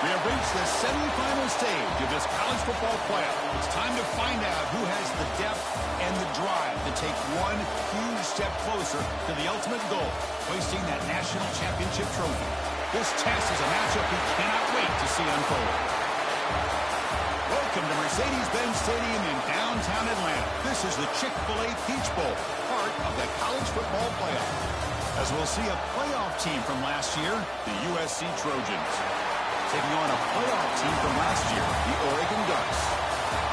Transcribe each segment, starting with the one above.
We have reached the semifinal stage of this college football playoff. It's time to find out who has the depth and the drive to take one huge step closer to the ultimate goal, hoisting that national championship trophy. This test is a matchup we cannot wait to see unfold. Welcome to Mercedes-Benz Stadium in downtown Atlanta. This is the Chick-fil-A Peach Bowl, part of the college football playoff. As we'll see a playoff team from last year, the USC Trojans, taking on a playoff team from last year, the Oregon Ducks.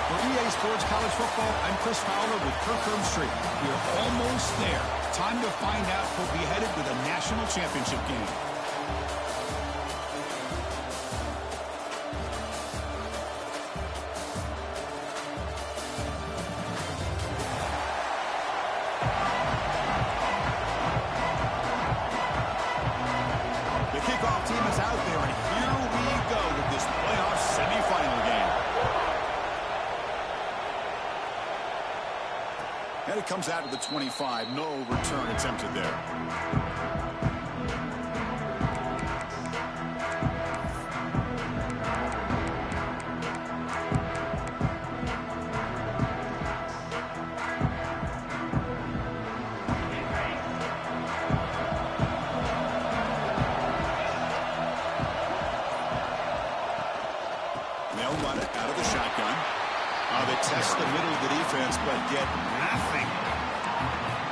For EA Sports College Football, I'm Chris Fowler with Kirkland Street. We are almost there. Time to find out who'll be headed to the national championship game. And it comes out to the 25. No return attempted there. They'll run it out of the shotgun. They test the middle of the defense, but get nothing.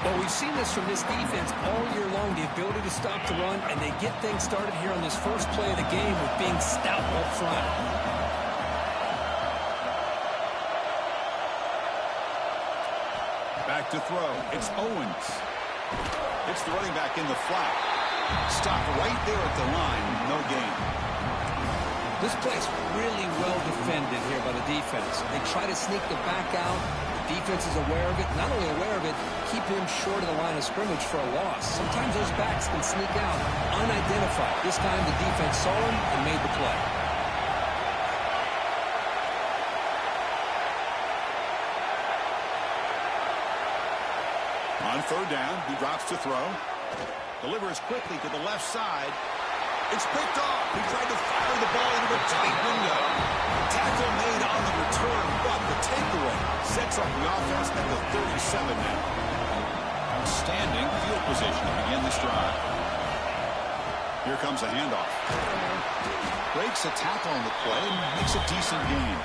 Well, we've seen this from this defense all year long, the ability to stop the run, and they get things started here on this first play of the game with being stout up front. Back to throw. It's Owens. It's the running back in the flat. Stop right there at the line. No gain. This play's really well defended here by the defense. They try to sneak the back out. The defense is aware of it. Not only aware of it, keep him short of the line of scrimmage for a loss. Sometimes those backs can sneak out unidentified. This time the defense saw him and made the play. On third down, he drops to throw. Delivers quickly to the left side. It's picked off. He tried to fire the ball into a tight window. Tackle made on the return, but the takeaway sets up the offense at the 37 now. Outstanding field position to begin this drive. Here comes a handoff. Breaks a tackle on the play and makes a decent gain.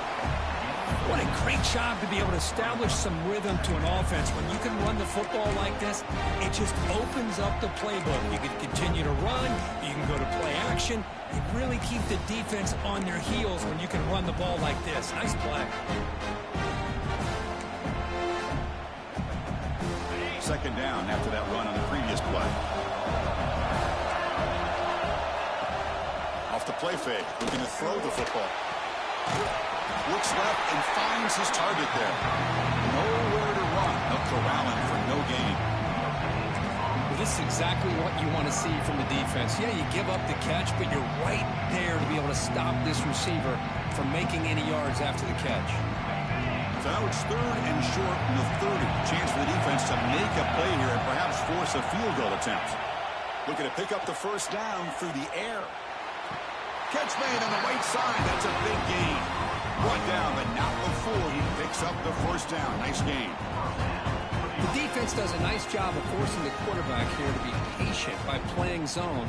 What a great job to be able to establish some rhythm to an offense. When you can run the football like this, it just opens up the playbook. You can continue to run. You can go to play action. You really keep the defense on their heels when you can run the ball like this. Nice play. Second down after that run on the previous play. Off the play fake. Looking to throw the football. Looks left and finds his target there. Nowhere to run. They'll corral him for no gain. Well, this is exactly what you want to see from the defense. Yeah, you give up the catch, but you're right there to be able to stop this receiver from making any yards after the catch. So now it's third and short in the 30. Chance for the defense to make a play here and perhaps force a field goal attempt. Looking to pick up the first down through the air. Catch made on the right side. That's a big gain. Brought down, but not before he picks up the first down. Nice gain. The defense does a nice job of forcing the quarterback here to be patient by playing zone.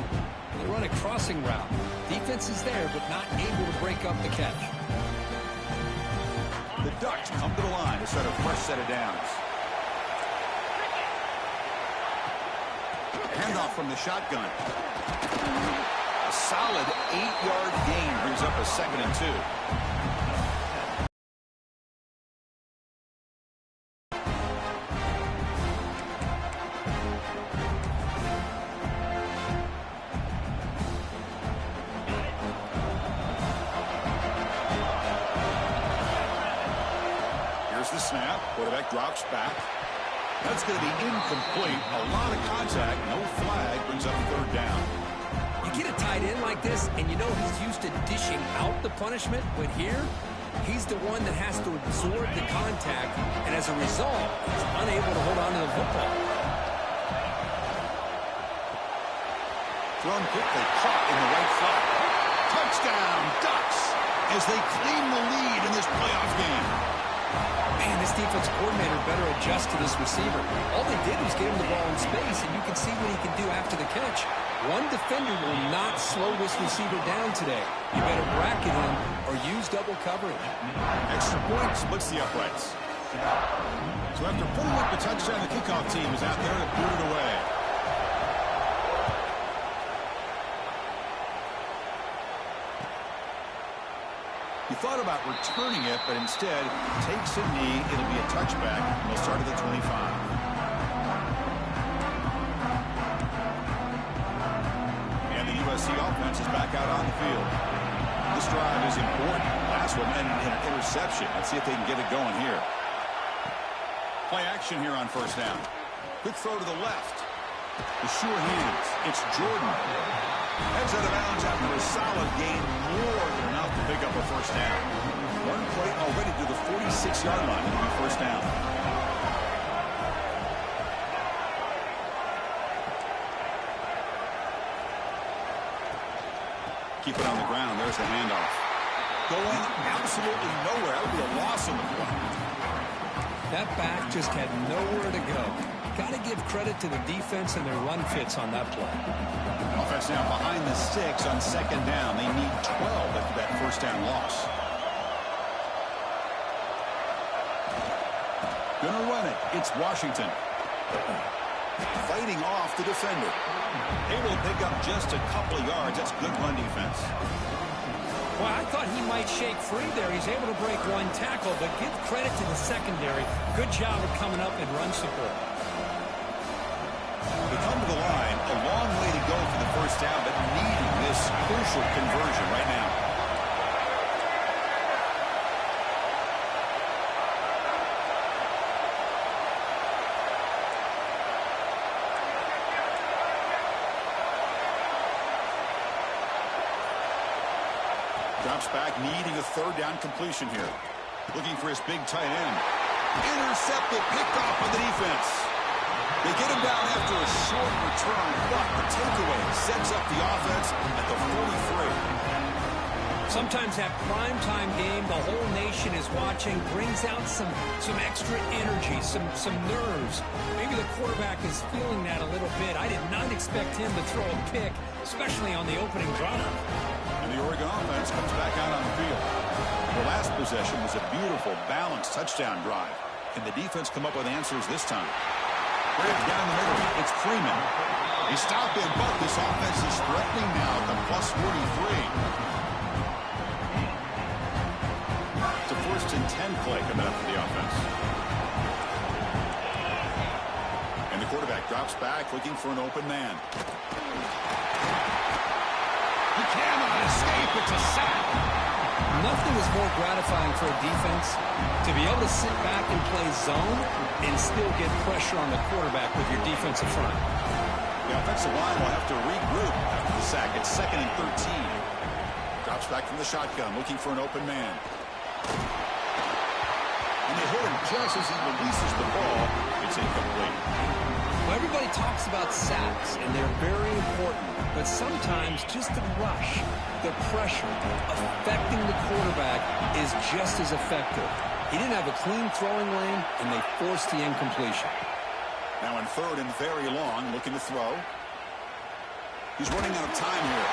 They run a crossing route. Defense is there, but not able to break up the catch. The Ducks come to the line to start a fresh set of downs. Handoff from the shotgun. A solid 8-yard gain brings up a 2nd and 2. The snap, quarterback drops back. That's going to be incomplete. A lot of contact, no flag, brings up third down. You get a tight end like this, and you know he's used to dishing out the punishment, but here, he's the one that has to absorb the contact, and as a result, he's unable to hold on to the football. Thrown quickly, caught in the right flat. Touchdown, Ducks, as they claim the lead in this playoff game. Man, this defense coordinator better adjust to this receiver. All they did was get him the ball in space, and you can see what he can do after the catch. One defender will not slow this receiver down today. You better bracket him or use double coverage. Extra point splits the uprights. So after putting up the touchdown, the kickoff team is out there to boot it away. He thought about returning it, but instead takes a knee. It'll be a touchback, and they'll start at the 25. And the USC offense is back out on the field. This drive is important. Last one ended in an interception. Let's see if they can get it going here. Play action here on first down. Quick throw to the left. The sure hands. It's Jordan. Heads out of bounds after a solid gain, more than enough to pick up a first down. One play already to the 46-yard line. It'll be first down. Keep it on the ground. There's the handoff. Going absolutely nowhere. That would be a loss on the play. That back just had nowhere to go. Got to give credit to the defense and their run fits on that play. Offense now behind the sticks on second down. They need 12 after that first down loss. Gonna run it. It's Washington. Fighting off the defender. Able to pick up just a couple of yards. That's good run defense. Well, I thought he might shake free there. He's able to break one tackle, but give credit to the secondary. Good job of coming up in run support. They come to the line, a long way to go for the first down, but needing this crucial conversion right now. Drops back, needing a third down completion here. Looking for his big tight end. Intercepted, picked off by the defense. They get him down after a short return, but the takeaway sets up the offense at the 43. Sometimes that primetime game, the whole nation is watching, brings out some extra energy, some nerves. Maybe the quarterback is feeling that a little bit. I did not expect him to throw a pick, especially on the opening drive. And the Oregon offense comes back out on the field. The last possession was a beautiful, balanced touchdown drive. Can the defense come up with answers this time? Right down the middle, it's Freeman. He stopped him, but this offense is threatening now at the plus 43. It's a 1st and 10 play coming up for the offense. And the quarterback drops back, looking for an open man. He cannot escape. It's a sack. Nothing is more gratifying for a defense to be able to sit back and play zone and still get pressure on the quarterback with your defensive front. The offensive line will have to regroup after the sack. It's 2nd and 13. Drops back from the shotgun, looking for an open man. And they hit him just as he releases the ball. It's incomplete. Well, everybody talks about sacks, and they're very important. But sometimes just the rush, the pressure, affecting the quarterback is just as effective. He didn't have a clean throwing lane, and they forced the incompletion. Now in 3rd and very long, looking to throw. He's running out of time here.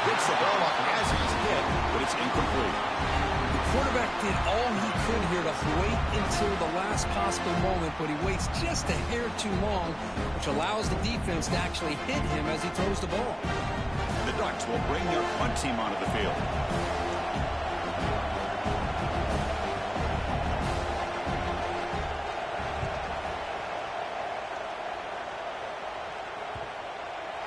Picks the ball up as he's hit, but it's incomplete. The quarterback did all he could here to wait until the last possible moment, but he waits just a hair too long, which allows the defense to actually hit him as he throws the ball. And the Ducks will bring their punt team onto the field.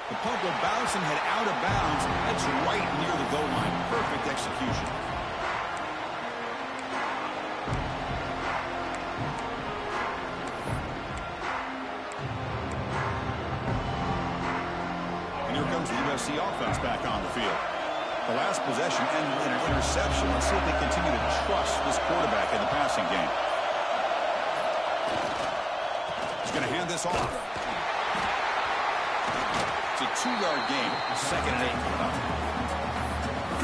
The punt will bounce and head out of bounds. That's right near the goal line. Perfect execution. And here comes the USC offense back on the field. The last possession ended in an interception. Let's see if they continue to trust this quarterback in the passing game. He's going to hand this off. It's a 2-yard gain. 2nd and 8 coming up.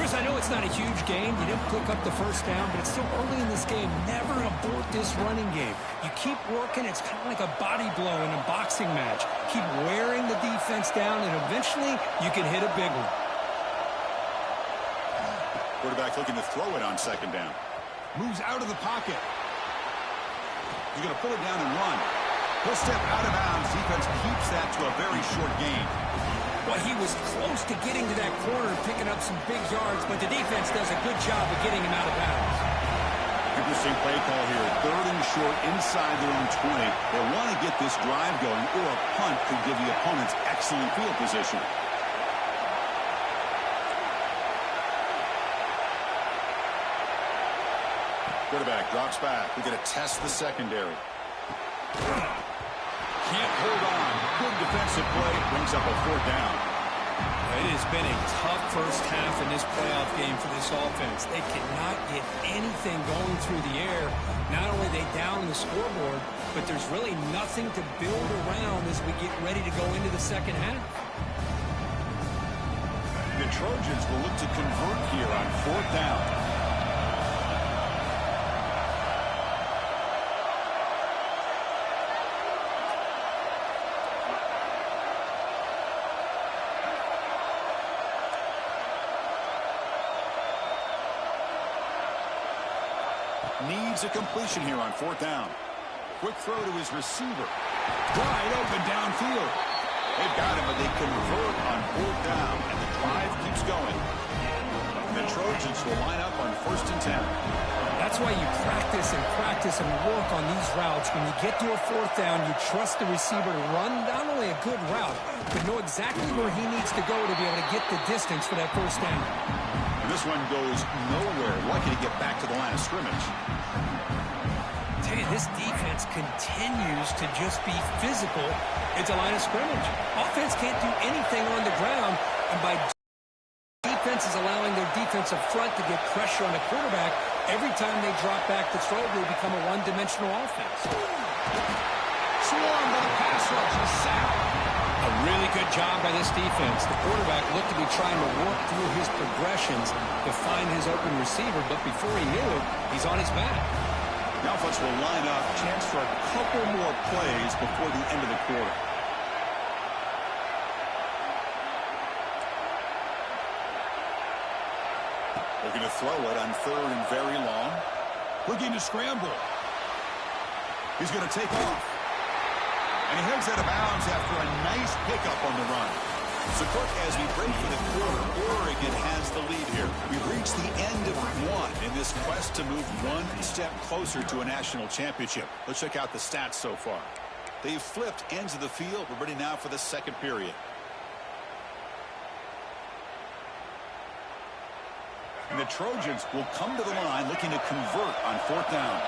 Chris, I know it's not a huge game. You didn't pick up the first down, but it's still early in this game. Never abort this running game. You keep working. It's kind of like a body blow in a boxing match. Keep wearing the defense down, and eventually you can hit a big one. Quarterback looking to throw it on second down. Moves out of the pocket. He's going to pull it down and run. He'll step out of bounds. Defense keeps that to a very short gain. Well, he was close to getting to that corner and picking up some big yards, but the defense does a good job of getting him out of bounds. Interesting play call here. 3rd and short inside their own 20. They want to get this drive going, or a punt could give the opponents excellent field position. Quarterback drops back. We're going to test the secondary. Can't hold on. Good defensive play. Brings up a 4th down. It has been a tough first half in this playoff game for this offense. They cannot get anything going through the air. Not only are they down the scoreboard, but there's really nothing to build around as we get ready to go into the second half. The Trojans will look to convert here on 4th down. Needs a completion here on 4th down. Quick throw to his receiver. Wide open downfield. They've got him, but they convert on 4th down, and the drive keeps going. The Trojans will line up on 1st and 10. That's why you practice and work on these routes. When you get to a 4th down, you trust the receiver to run not only a good route, but know exactly where he needs to go to be able to get the distance for that 1st down. This one goes nowhere. Lucky to get back to the line of scrimmage. I tell you, this defense continues to just be physical at the line of scrimmage. Offense can't do anything on the ground, and by defense is allowing their defensive front to get pressure on the quarterback. Every time they drop back to throw, they become a one-dimensional offense. Swarmed by the pass rush. A sack. A really good job by this defense. The quarterback looked to be trying to work through his progressions to find his open receiver, but before he knew it, he's on his back. The offense will line up. Chance for a couple more plays before the end of the quarter. Looking to throw it on 3rd and very long. Looking to scramble. He's going to take off. And he heads out of bounds after a nice pickup on the run. So, Cook, as we break for the quarter, Oregon has the lead here. We've reached the end of one in this quest to move one step closer to a national championship. Let's check out the stats so far. They've flipped ends of the field. We're ready now for the second period. And the Trojans will come to the line looking to convert on 4th down.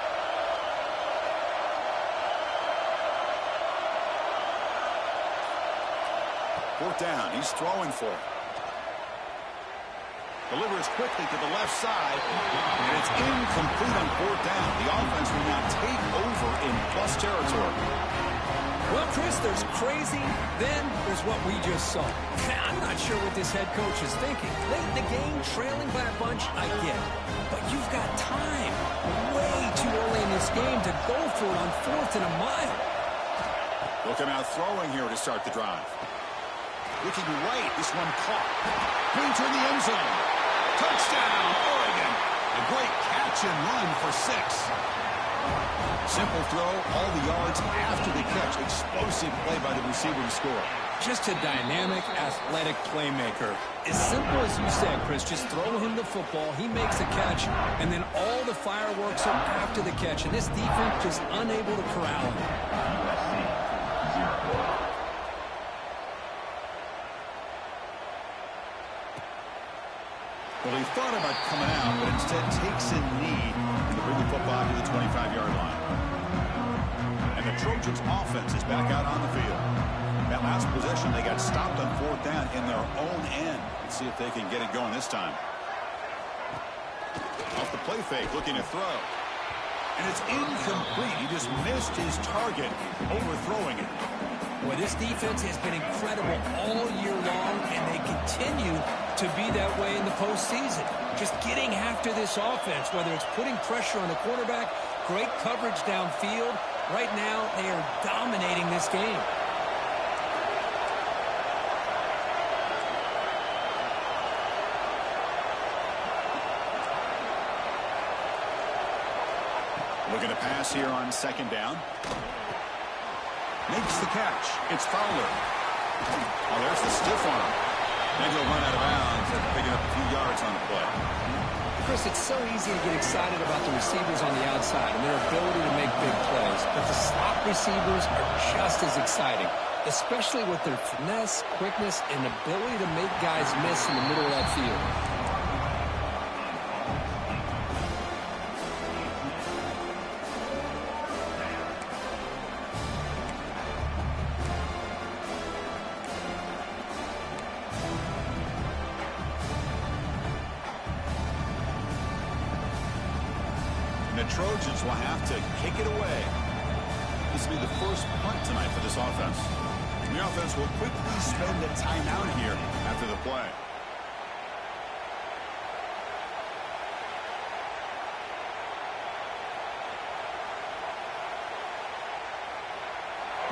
Fourth down. He's throwing for it. Delivers quickly to the left side. And it's incomplete on 4th down. The offense will now take over in plus territory. Well, Chris, there's crazy, then there's what we just saw. I'm not sure what this head coach is thinking. Late in the game, trailing by a bunch, I get it. But you've got time, way too early in this game to go for it on 4th and a mile. They'll come out throwing here to start the drive. Looking right, this one caught. Painter in the end zone. Touchdown, Oregon. A great catch and run for 6. Simple throw, all the yards after the catch. Explosive play by the receiver to score. Just a dynamic, athletic playmaker. As simple as you said, Chris, just throw him the football, he makes a catch, and then all the fireworks are after the catch. And this defense just unable to corral him. Well, he thought about coming out, but instead takes a knee to bring the football to the 25-yard line. And the Trojans' offense is back out on the field. That last possession, they got stopped on 4th down in their own end. Let's see if they can get it going this time. Off the play fake, looking to throw. And it's incomplete. He just missed his target, overthrowing it. Well, this defense has been incredible all year long, and they continue to be that way in the postseason. Just getting after this offense, whether it's putting pressure on the quarterback, great coverage downfield. Right now, they are dominating this game. Looking to pass here on second down. Makes the catch. It's Fowler. Oh, there's the stiff arm. And he'll run out of bounds after picking up a few yards on the play. Chris, it's so easy to get excited about the receivers on the outside and their ability to make big plays. But the slot receivers are just as exciting, especially with their finesse, quickness, and ability to make guys miss in the middle of that field. The Trojans will have to kick it away. This will be the first punt tonight for this offense. The offense will quickly spend a timeout here after the play.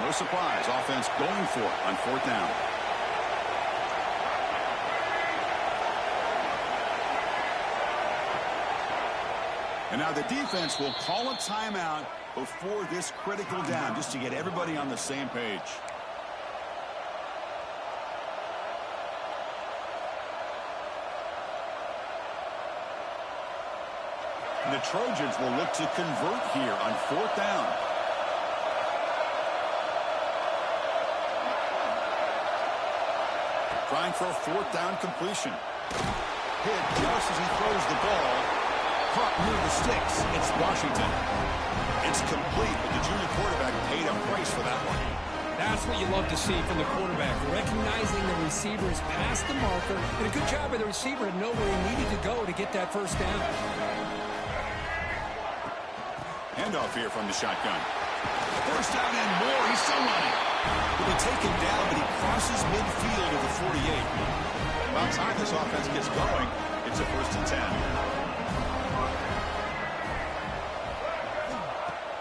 No surprise, offense going for it on fourth down. And now the defense will call a timeout before this critical down, just to get everybody on the same page. And the Trojans will look to convert here on fourth down. Trying for a fourth down completion. Hit just as he throws the ball. Caught near the sticks. It's Washington. It's complete, but the junior quarterback paid a price for that one. That's what you love to see from the quarterback, recognizing the receivers past the marker, and a good job by the receiver to know where he needed to go to get that first down. Handoff here from the shotgun. First down and more. He's still running. He'll be taken down, but he crosses midfield of the 48. About time this offense gets going, it's a first and 10.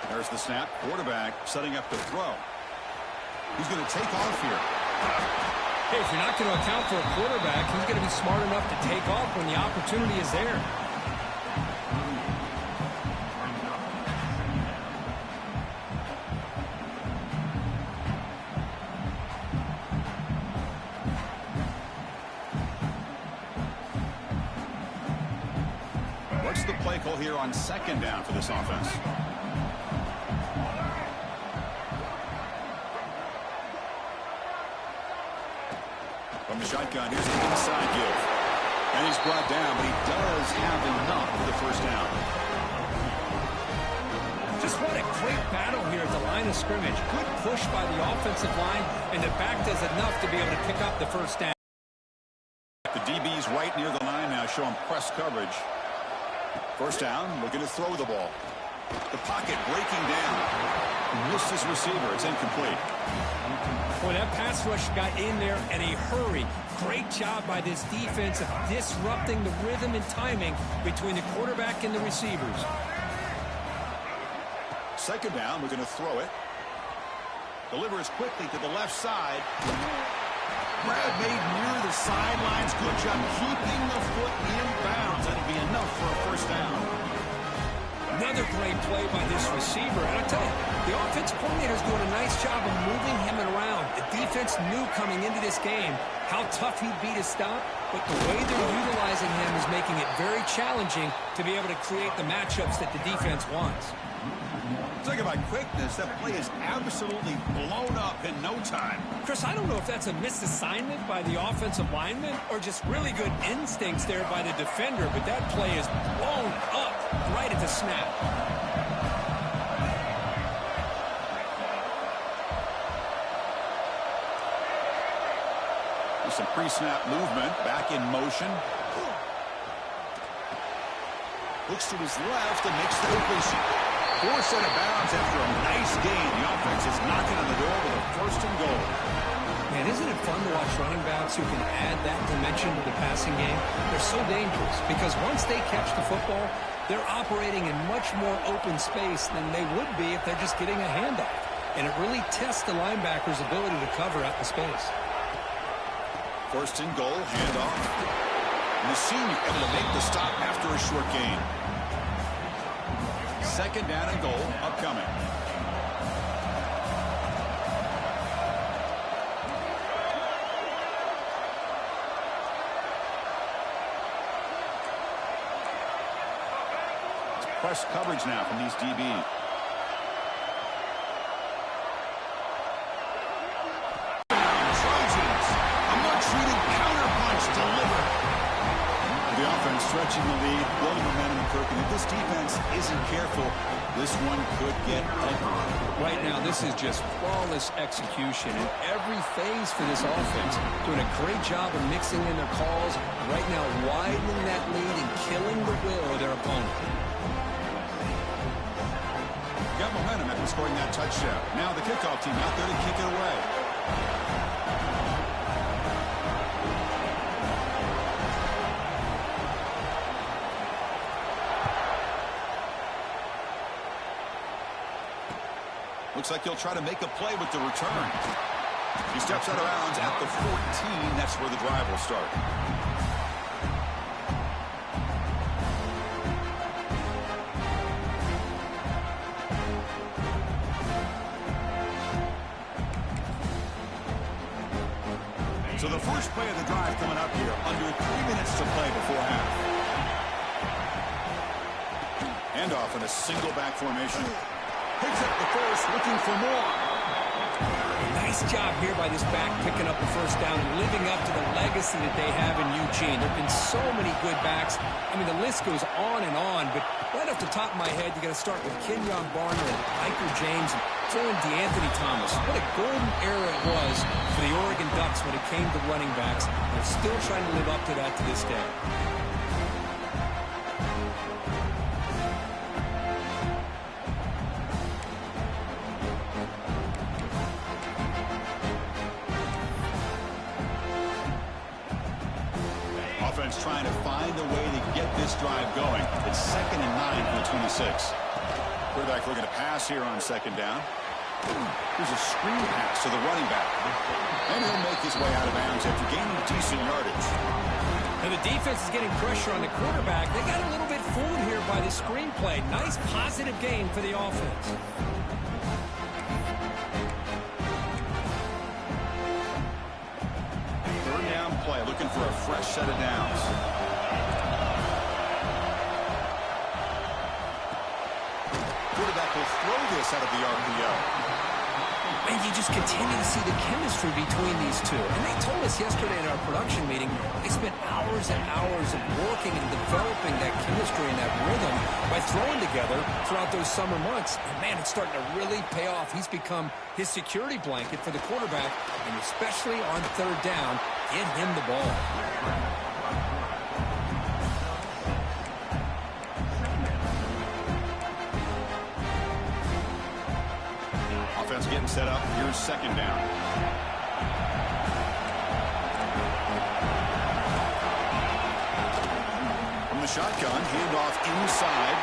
There's the snap. Quarterback setting up to throw. He's going to take off here. Hey, if you're not going to account for a quarterback, he's going to be smart enough to take off when the opportunity is there. What's the play call here on second down for this offense? From the shotgun, here's the inside give. And he's brought down, but he does have enough for the first down. Just what a great battle here at the line of scrimmage. Good push by the offensive line, and the back does enough to be able to pick up the first down. The DB's right near the line now, showing press coverage. First down, looking to throw the ball. The pocket breaking down. Missed his receiver. It's incomplete. Boy, that pass rush got in there in a hurry. Great job by this defense of disrupting the rhythm and timing between the quarterback and the receivers. Second down, we're going to throw it. Delivers quickly to the left side. Grab made near the sidelines. Good job keeping the foot in bounds. That'll be enough for a first down. Another great play by this receiver. And I'll tell you, the offense coordinator is doing a nice job of moving him around. The defense knew coming into this game how tough he'd be to stop, but the way they're utilizing him is making it very challenging to be able to create the matchups that the defense wants. Talking about quickness, that play is absolutely blown up in no time. Chris, I don't know if that's a misassignment by the offensive lineman or just really good instincts there by the defender, but that play is blown up right at the snap. There's some pre-snap movement, back in motion. Looks to his left and makes the completion. Forced out of bounds after a nice gain. The offense is knocking on the door with a first and goal. Man, isn't it fun to watch running backs who can add that dimension to the passing game? They're so dangerous because once they catch the football, they're operating in much more open space than they would be if they're just getting a handoff. And it really tests the linebacker's ability to cover out the space. First and goal, handoff. And the senior able to make the stop after a short gain. Second down and goal, upcoming. Press coverage now from these DBs. Trojans, a much-needed counterpunch delivered. The offense stretching the lead, building momentum in Kirk, and if this defense isn't careful, this one could get ugly. Right now, this is just flawless execution in every phase for this offense. Doing a great job of mixing in their calls. Right now, widening that lead and killing the will of their opponent. Got momentum after scoring that touchdown. Now the kickoff team out there to kick it away. Looks like he'll try to make a play with the return. He steps out of bounds at the 14. That's where the drive will start. So the first play of the drive coming up here, under 3 minutes to play before half. Handoff in a single back formation. Picks up the first, looking for more. Nice job here by this back picking up the first down and living up to the legacy that they have in Eugene. There have been so many good backs. I mean, the list goes on, but right off the top of my head, you got to start with Kenyon Barner and Iker James and throw in DeAnthony Thomas. What a golden era it was for the Oregon Ducks when it came to running backs. They're still trying to live up to that to this day. Offense trying to find a way to get this drive going. It's 2nd and 9 for the 26. Quarterback looking to pass here on 2nd down. Here's a screen pass to the running back. And he'll make his way out of bounds after gaining decent yardage. And the defense is getting pressure on the quarterback. They got a little bit fooled here by the screen play. Nice positive gain for the offense. Third down play, looking for a fresh set of downs. Quarterback will throw this out of the RPO. And you just continue to see the chemistry between these two. And they told us yesterday in our production meeting, they spent hours and hours of working and developing that chemistry and that rhythm by throwing together throughout those summer months. And man, it's starting to really pay off. He's become his security blanket for the quarterback, and especially on 3rd down, get him the ball. Offense getting set up. Here's 2nd down. From the shotgun, handoff inside.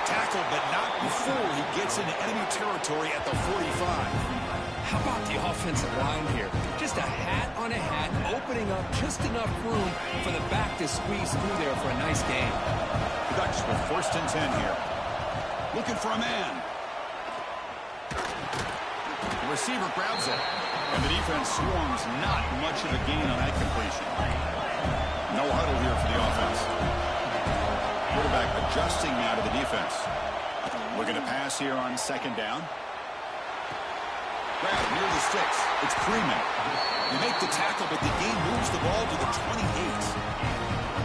Tackle, but not before he gets into enemy territory at the 45. How about the offensive line here? Just a hat on a hat, opening up just enough room for the back to squeeze through there for a nice gain. The Ducks with 1st and 10 here. Looking for a man. The receiver grabs it, and the defense swarms. Not much of a gain on that completion. No huddle here for the offense. Quarterback adjusting now to the defense. Looking to pass here on 2nd down. Grab near the sticks. It's Freeman. They make the tackle, but the game moves the ball to the 28.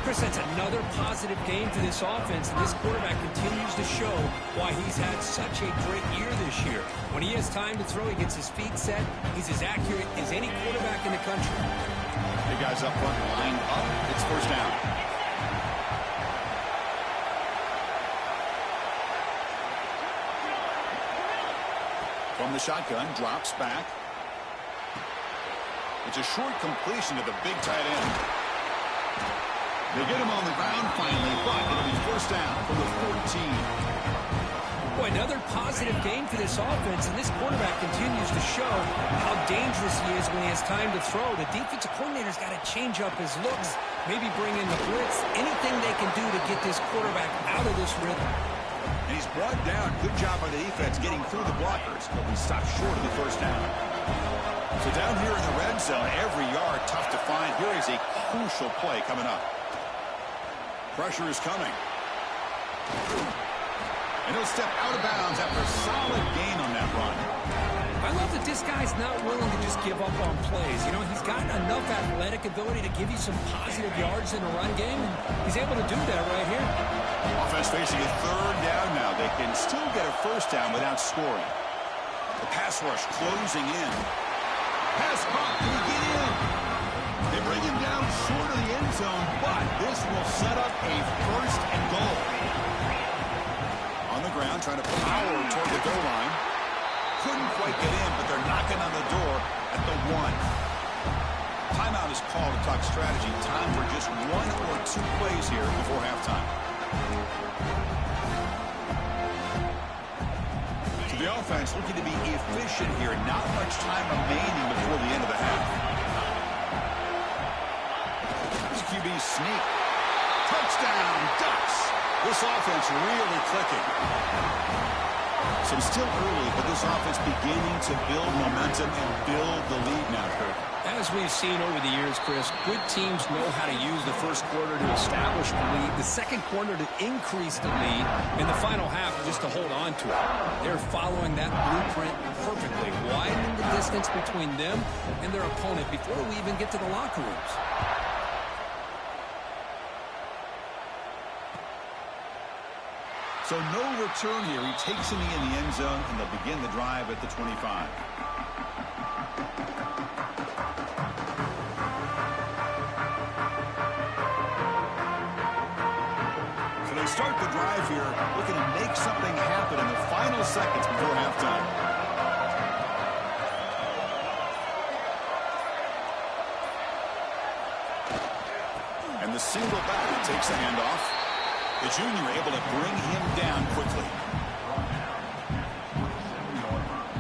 Chris, that's another positive game for this offense, and this quarterback continues to show why he's had such a great year this year. When he has time to throw, he gets his feet set. He's as accurate as any quarterback in the country. The guys up front lined up. It's 1st down. From the shotgun, drops back. It's a short completion to the big tight end. They get him on the ground finally, but it'll be first down from the 14. Boy, another positive game for this offense, and this quarterback continues to show how dangerous he is when he has time to throw. The defensive coordinator's got to change up his looks, maybe bring in the blitz, anything they can do to get this quarterback out of this rhythm. And he's brought down. Good job by the defense getting through the blockers, but we stopped short of the first down. So down here in the red zone, every yard tough to find. Here is a crucial play coming up. Pressure is coming. And he'll step out of bounds after a solid gain on that run. I love that this guy's not willing to just give up on plays. You know, he's got enough athletic ability to give you some positive yards in the run game, and he's able to do that right here. Offense facing a third down now. They can still get a first down without scoring. The pass rush closing in. Pass caught. Can he get in? They bring him down short of the end zone, but this will set up a first and goal. On the ground, trying to power toward the goal line. Couldn't quite get in, but they're knocking on the door at the 1. Timeout is called to talk strategy. Time for just 1 or 2 plays here before halftime. So the offense looking to be efficient here. Not much time remaining before the end of the half. This QB sneak. Touchdown, Ducks. This offense really clicking. So it's still early, but this offense beginning to build momentum and build the lead now, Kurt. As we've seen over the years, Chris, good teams know how to use the first quarter to establish the lead, the second quarter to increase the lead, and the final half just to hold on to it. They're following that blueprint perfectly, widening the distance between them and their opponent before we even get to the locker rooms. So no return here. He takes a knee in the end zone, and they'll begin the drive at the 25. So they start the drive here, looking to make something happen in the final seconds before halftime. And the single back takes the handoff. The junior able to bring him down quickly.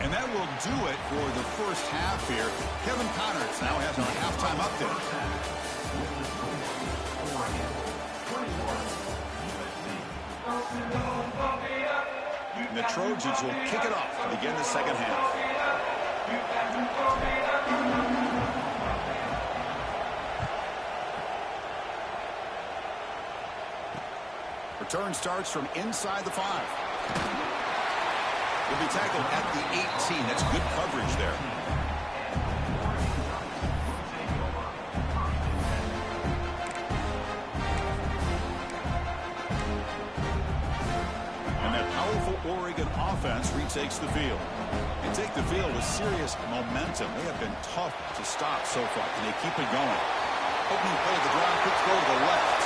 And that will do it for the first half here. Kevin Connors now has our halftime update. And the Trojans will kick it off to begin the second half. Return starts from inside the 5. Will be tackled at the 18. That's good coverage there. And that powerful Oregon offense retakes the field. And take the field with serious momentum. They have been tough to stop so far. Can they keep it going? Opening play of the drive, quick throw to the left.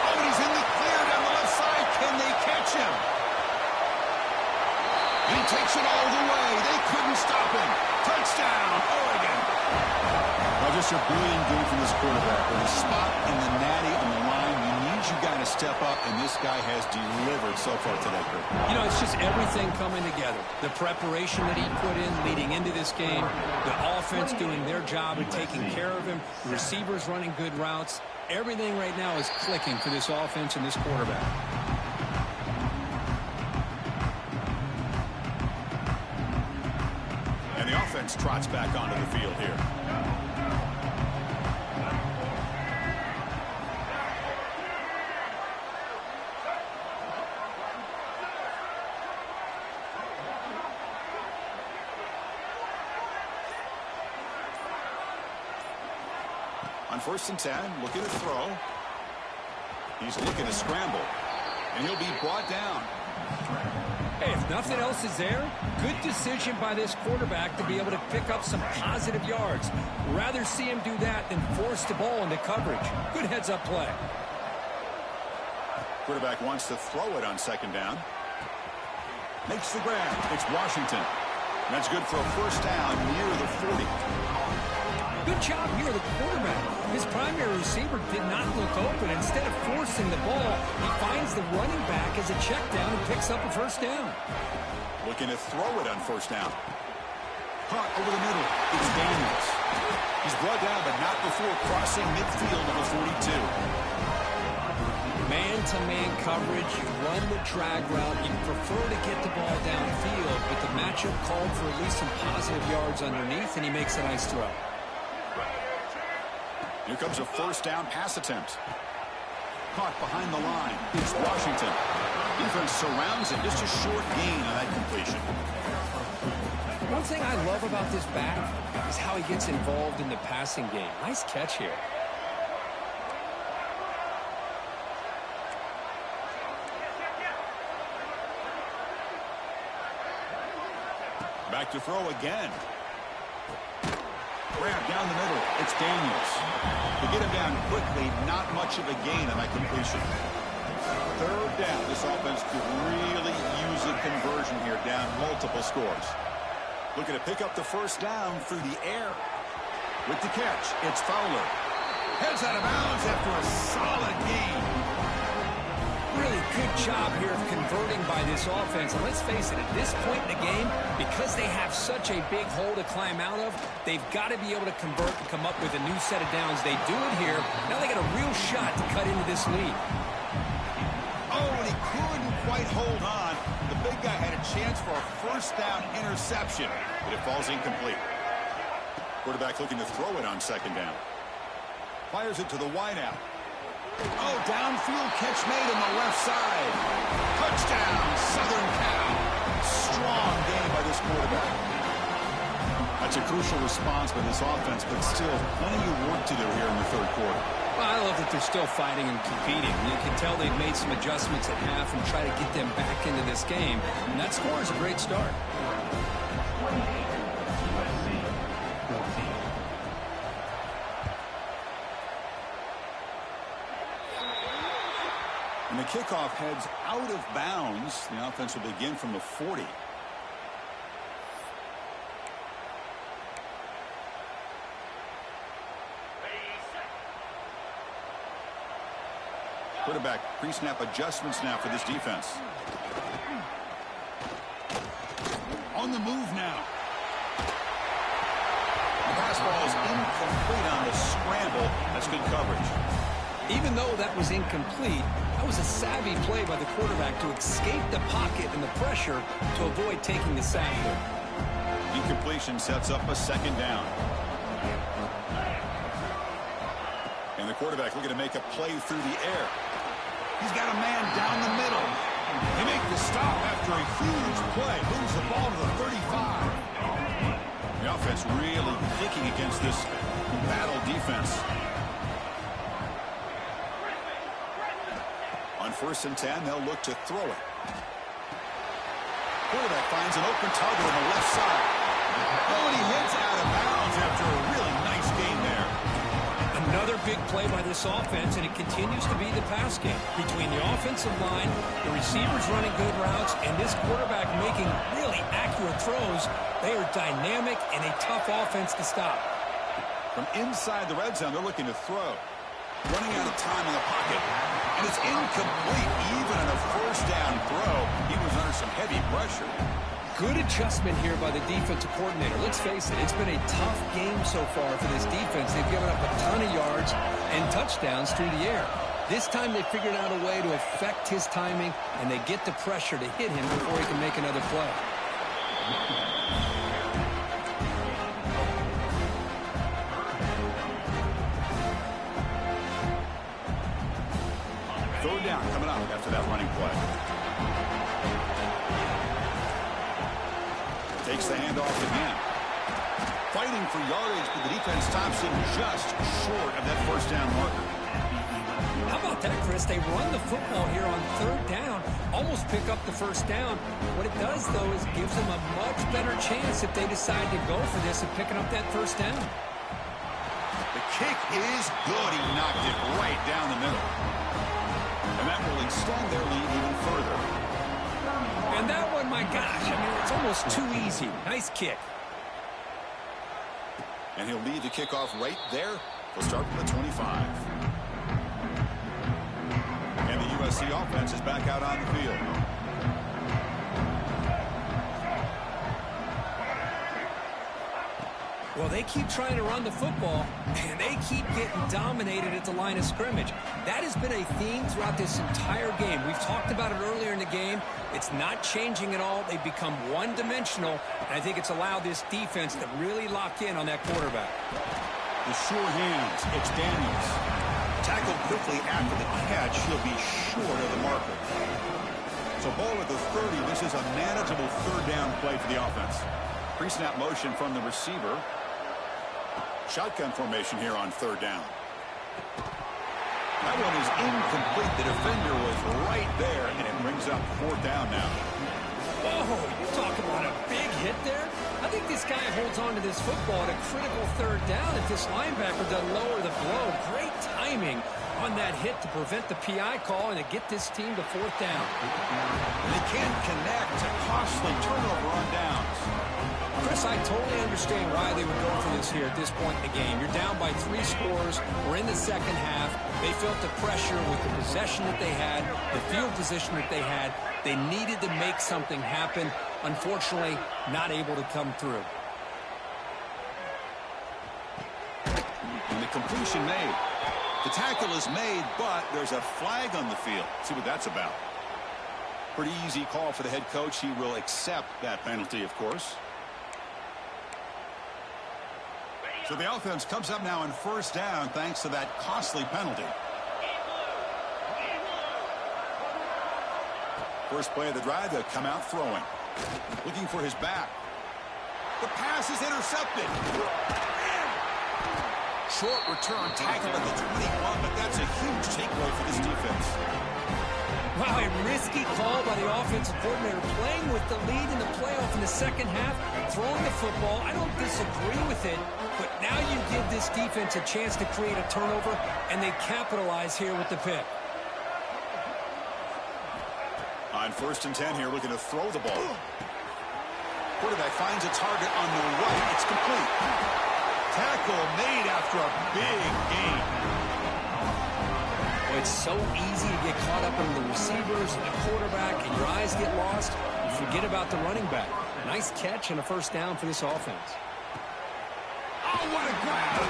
Oh, and he's in the clear down the left side. Can they catch him? He takes it all the way. They couldn't stop him. Touchdown, Oregon. Well, just a brilliant game from this quarterback. With a spot in the natty on the line, you need you guys to step up, and this guy has delivered so far today, Kurt. You know, it's just everything coming together. The preparation that he put in leading into this game, the offense doing their job and taking care of him, the receivers running good routes. Everything right now is clicking for this offense and this quarterback. And the offense trots back onto the field here. On 1st and 10, looking to throw. He's looking to scramble. And he'll be brought down. Hey, if nothing else is there, good decision by this quarterback to be able to pick up some positive yards. Rather see him do that than force the ball into coverage. Good heads-up play. Quarterback wants to throw it on 2nd down. Makes the grab. It's Washington. That's good for a first down near the 40. Good job here, the quarterback. His primary receiver did not look open. Instead of forcing the ball, he finds the running back as a check down and picks up a first down. Looking to throw it on first down. Caught over the middle. It's Daniels. He's brought down, but not before crossing midfield of the 42. Man-to-man coverage, you run the drag route, you prefer to get the ball downfield, but the matchup called for at least some positive yards underneath, and he makes a nice throw. Here comes a first down pass attempt. Caught behind the line. It's Washington. Defense surrounds him. Just a short gain on that completion. One thing I love about this back is how he gets involved in the passing game. Nice catch here. Back to throw again. Grab down the middle. It's Daniels. To get him down quickly, not much of a gain on that completion. Third down. This offense could really use a conversion here, down multiple scores. Looking to pick up the first down through the air. With the catch, it's Fowler. Heads out of bounds after a solid gain. Really good job here of converting by this offense. And let's face it, at this point in the game, because they have such a big hole to climb out of, they've got to be able to convert and come up with a new set of downs. They do it here. Now they got a real shot to cut into this lead. Oh, and he couldn't quite hold on. The big guy had a chance for a first down interception, but it falls incomplete. Quarterback looking to throw it on second down. Fires it to the wideout. Oh, downfield catch made on the left side. Touchdown, Southern Cal. Strong game by this quarterback. That's a crucial response by this offense, but still plenty of work to do here in the third quarter. Well, I love that they're still fighting and competing. You can tell they've made some adjustments at half and try to get them back into this game. And that score is a great start. And the kickoff heads out of bounds. The offense will begin from the 40. Quarterback pre-snap adjustments now for this defense. On the move now. The pass ball is incomplete on the scramble. That's good coverage. Even though that was incomplete, that was a savvy play by the quarterback to escape the pocket and the pressure to avoid taking the sack there. Incompletion sets up a second down. And the quarterback looking to make a play through the air. He's got a man down the middle. They make the stop after a huge play. Moves the ball to the 35. The offense really kicking against this battle defense. On 1st and 10, they'll look to throw it. Quarterback finds an open target on the left side. Oh, and he hits out of bounds after a really nice gain there. Another big play by this offense, and it continues to be the pass game. Between the offensive line, the receivers running good routes, and this quarterback making really accurate throws, they are dynamic and a tough offense to stop. From inside the red zone, they're looking to throw. Running out of time in the pocket. And it's incomplete, even on a first down throw. He was under some heavy pressure. Good adjustment here by the defensive coordinator. Let's face it, it's been a tough game so far for this defense. They've given up a ton of yards and touchdowns through the air. This time they figured out a way to affect his timing, and they get the pressure to hit him before he can make another play. Third down coming up after that running play. Takes the handoff again. Fighting for yardage, but the defense stops him just short of that first down marker. How about that, Chris? They run the football here on third down, almost pick up the first down. What it does, though, is gives them a much better chance if they decide to go for this and picking up that first down. The kick is good. He knocked it right down the middle. And that will extend their lead even further. And that one, my gosh, I mean, it's almost too easy. Nice kick. And he'll lead the kickoff right there. He'll start from the 25. And the USC offense is back out on the field. Well, they keep trying to run the football, and they keep getting dominated at the line of scrimmage. That has been a theme throughout this entire game. We've talked about it earlier in the game. It's not changing at all. They've become one-dimensional, and I think it's allowed this defense to really lock in on that quarterback. The sure hands, it's Daniels. Tackled quickly after the catch. He'll be short of the marker. So ball at the 30. This is a manageable third down play for the offense. Pre-snap motion from the receiver. Shotgun formation here on third down. That one is incomplete. The defender was right there, and it brings up fourth down now. Whoa, you talk about a big hit there. I think this guy holds on to this football at a critical third down if this linebacker doesn't lower the blow. Great timing on that hit to prevent the PI call and to get this team to fourth down. And they can't connect. A costly turnover on downs. Chris, I totally understand why they would go for this here at this point in the game. You're down by 3 scores. We're in the second half. They felt the pressure with the possession that they had, the field position that they had. They needed to make something happen. Unfortunately, not able to come through. And the completion made. The tackle is made, but there's a flag on the field. See what that's about. Pretty easy call for the head coach. He will accept that penalty, of course. So the offense comes up now in first down thanks to that costly penalty. First play of the drive, they'll come out throwing. Looking for his back. The pass is intercepted. Short return, tackled at the 21, but that's a huge takeaway for this defense. Wow, a risky call by the offensive coordinator, playing with the lead in the playoff in the second half, throwing the football. I don't disagree with it, but now you give this defense a chance to create a turnover, and they capitalize here with the pick. On 1st and 10 here, looking to throw the ball. Quarterback finds a target on the right. It's complete. Tackle made after a big gain. Well, it's so easy to get caught up in the receivers and the quarterback, and your eyes get lost. You forget about the running back. Nice catch and a first down for this offense. Oh, what a grab!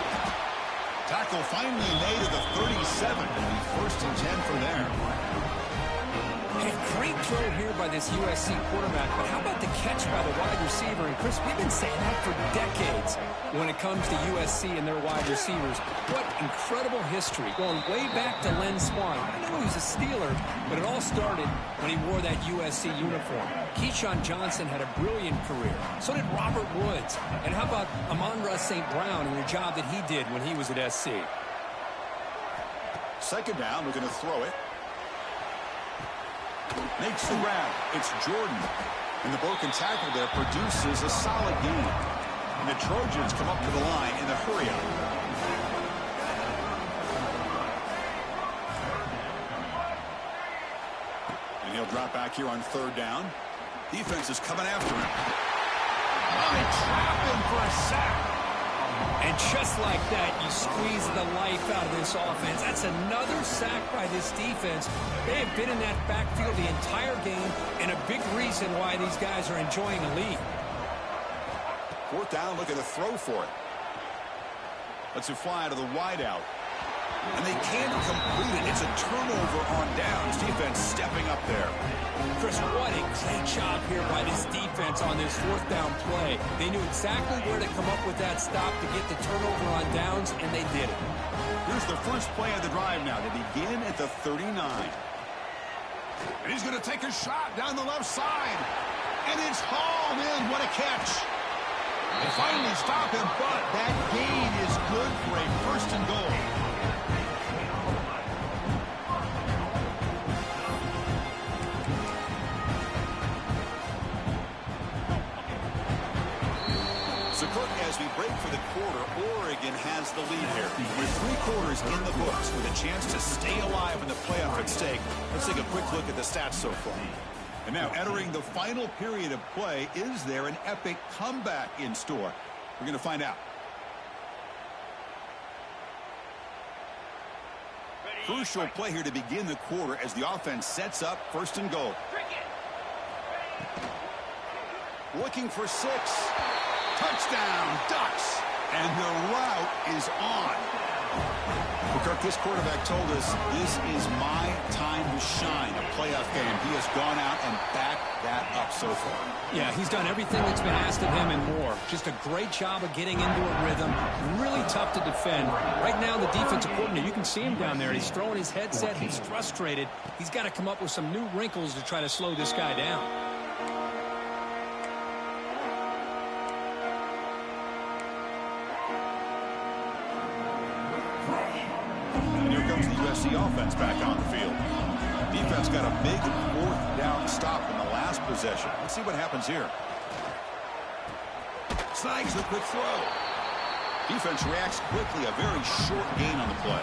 Tackle finally made at the 37. And 1st and 10 from there. Hey, great throw here by this USC quarterback, but how about the catch by the wide receiver? And Chris, we've been saying that for decades when it comes to USC and their wide receivers. What incredible history, going way back to Len Swan. I know he was a Steeler, but it all started when he wore that USC uniform. Keyshawn Johnson had a brilliant career. So did Robert Woods. And how about Amon-Ra St. Brown and the job that he did when he was at SC? Second down, we're going to throw it. Makes the grab. It's Jordan. And the broken tackle there produces a solid gain. And the Trojans come up to the line in the hurry-up. And he'll drop back here on third down. Defense is coming after him. Oh, they trap him for a sack. And just like that, you squeeze the life out of this offense. That's another sack by this defense. They have been in that backfield the entire game, and a big reason why these guys are enjoying a lead. Fourth down, looking to throw for it. Lets it fly to the wideout. And they can't complete it. It's a turnover on downs. Defense stepping up there. Chris, what a great job here by this defense on this fourth down play. They knew exactly where to come up with that stop to get the turnover on downs, and they did it. Here's the first play of the drive now. They begin at the 39. And he's going to take a shot down the left side. And it's hauled in. What a catch. They finally stop him, but that gain is good for a first and goal. So, Cook, as we break for the quarter, Oregon has the lead here. With 3 quarters in the books with a chance to stay alive in the playoff at stake, let's take a quick look at the stats so far. And now, entering the final period of play, is there an epic comeback in store? We're going to find out. crucial play here to begin the quarter as the offense sets up first and goal. Looking for 6. Touchdown, Ducks. And the route is on. Well, Kirk, this quarterback told us this is my time to shine, a playoff game. He has gone out and backed that up so far. Yeah, he's done everything that's been asked of him and more. Just a great job of getting into a rhythm. Really tough to defend. Right now, the defensive coordinator, you can see him down there. He's throwing his headset. He's frustrated. He's got to come up with some new wrinkles to try to slow this guy down. The offense back on the field. Defense got a big 4th down stop in the last possession. Let's see what happens here. Snags the quick throw. Defense reacts quickly. A very short gain on the play.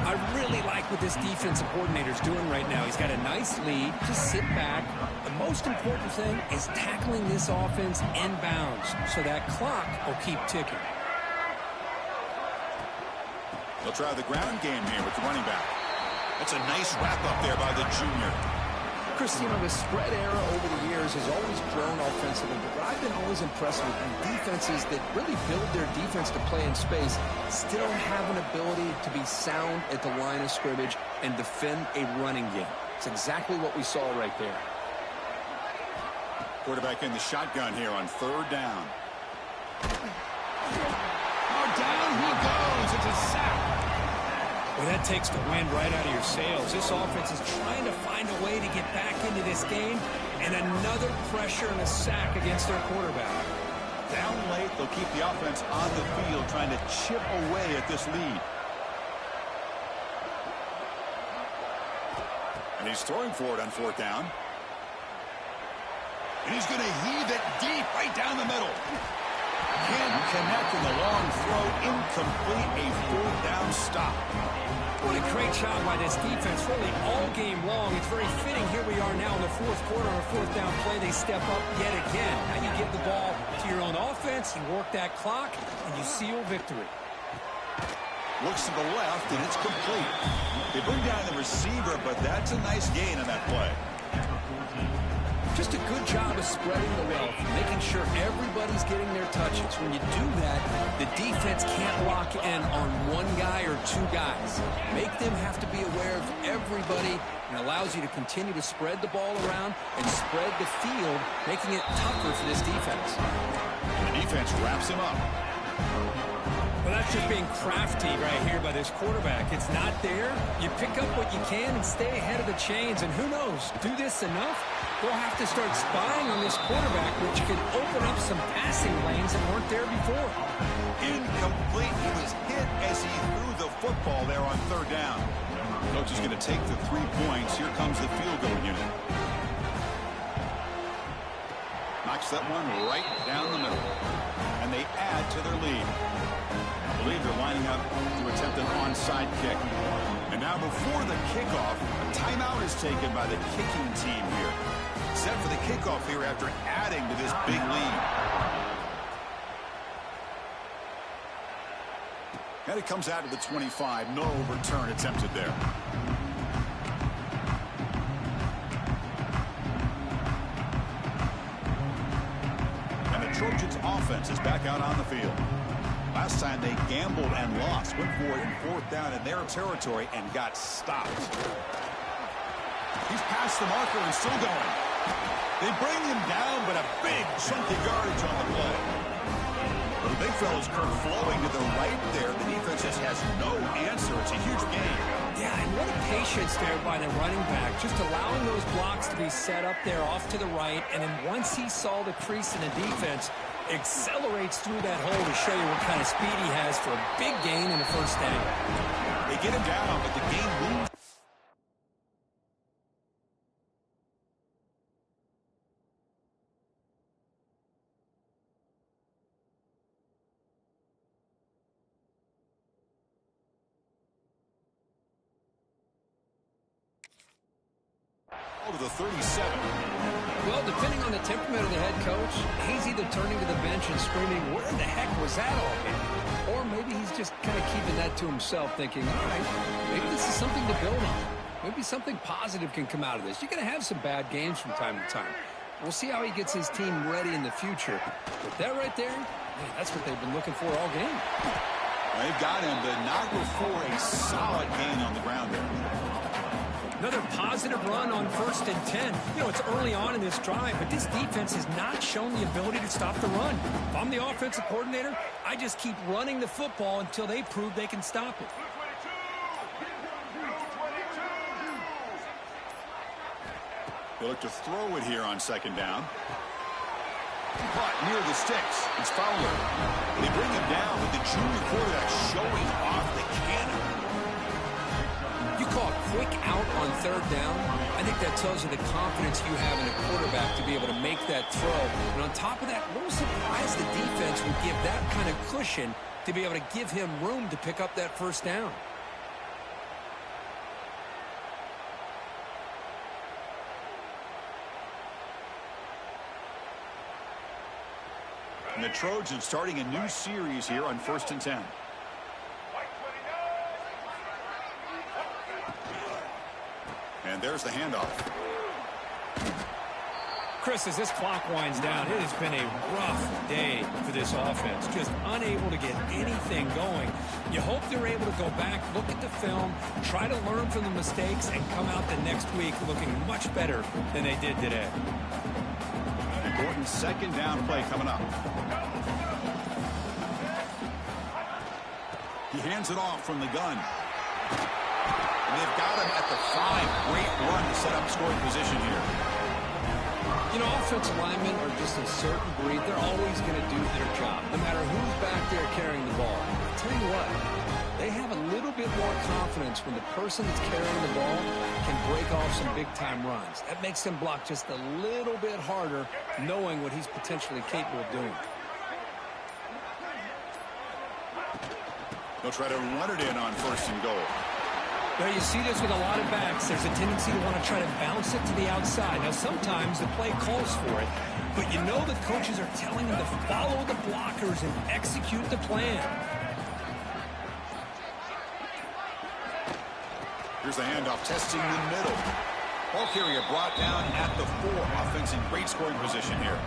I really like what this defensive coordinator's doing right now. He's got a nice lead. Just sit back. The most important thing is tackling this offense inbounds so that clock will keep ticking. They'll try the ground game here with the running back. That's a nice wrap up there by the junior. Chris, you know, the spread era over the years has always grown offensively, but I've been always impressed with defenses that really build their defense to play in space, still have an ability to be sound at the line of scrimmage and defend a running game. It's exactly what we saw right there. Quarterback in the shotgun here on 3rd down. Down he goes. It's a sack. Well, that takes the wind right out of your sails. This offense is trying to find a way to get back into this game, and another pressure and a sack against their quarterback. Down late, they'll keep the offense on the field, trying to chip away at this lead. And he's throwing for it on 4th down. And he's going to heave it deep right down the middle. Can't connect in the long throw. Incomplete. A 4th down stop. What a great job by this defense, really all game long. It's very fitting. Here we are now in the 4th quarter on a 4th down play. They step up yet again. Now you give the ball to your own offense, you work that clock, and you seal victory. Looks to the left, and it's complete. They bring down the receiver, but that's a nice gain on that play. Just a good job of spreading the wealth, making sure everybody's getting their touches. When you do that, the defense can't lock in on one guy or 2 guys. Make them have to be aware of everybody, and allows you to continue to spread the ball around and spread the field, making it tougher for this defense. And the defense wraps him up. Well, that's just being crafty right here by this quarterback. It's not there. You pick up what you can and stay ahead of the chains. And who knows, do this enough, they'll have to start spying on this quarterback, which could open up some passing lanes that weren't there before. Incomplete. He was hit as he threw the football there on 3rd down. Coach is going to take the 3 points. Here comes the field goal unit. Knocks that one right down the middle. And they add to their lead. I believe they're lining up to attempt an onside kick. And now before the kickoff, a timeout is taken by the kicking team here. Set for the kickoff here after adding to this big lead. And it comes out to the 25. No return attempted there. And the Trojans offense is back out on the field. Last time they gambled and lost. Went for it in 4th down in their territory and got stopped. He's past the marker and still going. They bring him down, but a big chunky yardage on the play. But the big fella's Kirk flowing to the right there. The defense just has no answer. It's a huge gain. Yeah, and what a patience there by the running back. Just allowing those blocks to be set up there off to the right. And then once he saw the crease in the defense, accelerates through that hole to show you what kind of speed he has for a big gain in the 1st down. They get him down, but the game moves. To the 37. Well, depending on the temperament of the head coach, he's either turning to the bench and screaming, where the heck was that all game? Or maybe he's just kind of keeping that to himself, thinking, all right, maybe this is something to build on. Maybe something positive can come out of this. You're going to have some bad games from time to time. We'll see how he gets his team ready in the future. But that right there, man, that's what they've been looking for all game. They've got him, but not before a solid gain on the ground there. Another positive run on 1st and 10. You know, it's early on in this drive, but this defense has not shown the ability to stop the run. If I'm the offensive coordinator, I just keep running the football until they prove they can stop it. They look to throw it here on 2nd down. But near the sticks. It's Fowler. They bring him down with the junior quarterback showing off the cannon. You call a quick out on 3rd down. I think that tells you the confidence you have in a quarterback to be able to make that throw. And on top of that, a little surprised the defense would give that kind of cushion to be able to give him room to pick up that 1st down. And the Trojans starting a new series here on 1st and 10. And there's the handoff. Chris, as this clock winds down, it has been a rough day for this offense. Just unable to get anything going. You hope they're able to go back, look at the film, try to learn from the mistakes, and come out the next week looking much better than they did today. Important 2nd down play coming up. He hands it off from the gun. And they've got him at the 5. Great run to set up scoring position here. You know, offensive linemen are just a certain breed. They're always going to do their job, no matter who's back there carrying the ball. I'll tell you what, they have a little bit more confidence when the person that's carrying the ball can break off some big-time runs. That makes them block just a little bit harder, knowing what he's potentially capable of doing. They'll try to run it in on 1st and goal. Well, you see this with a lot of backs. There's a tendency to want to try to bounce it to the outside. Now, sometimes the play calls for it, but you know the coaches are telling them to follow the blockers and execute the plan. Here's the handoff, testing the middle. Ball carrier brought down at the 4. Offense in great scoring position here.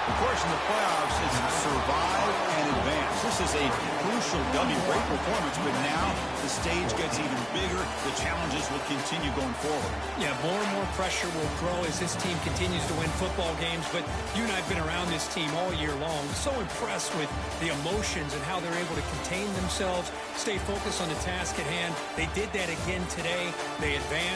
Of course, in the playoffs, it's survive and advance. This is a crucial W. Great performance, but now the stage gets even bigger. The challenges will continue going forward. Yeah, more and more pressure will grow as this team continues to win football games, but you and I have been around this team all year long. So impressed with the emotions and how they're able to contain themselves, stay focused on the task at hand. They did that again today. They advanced.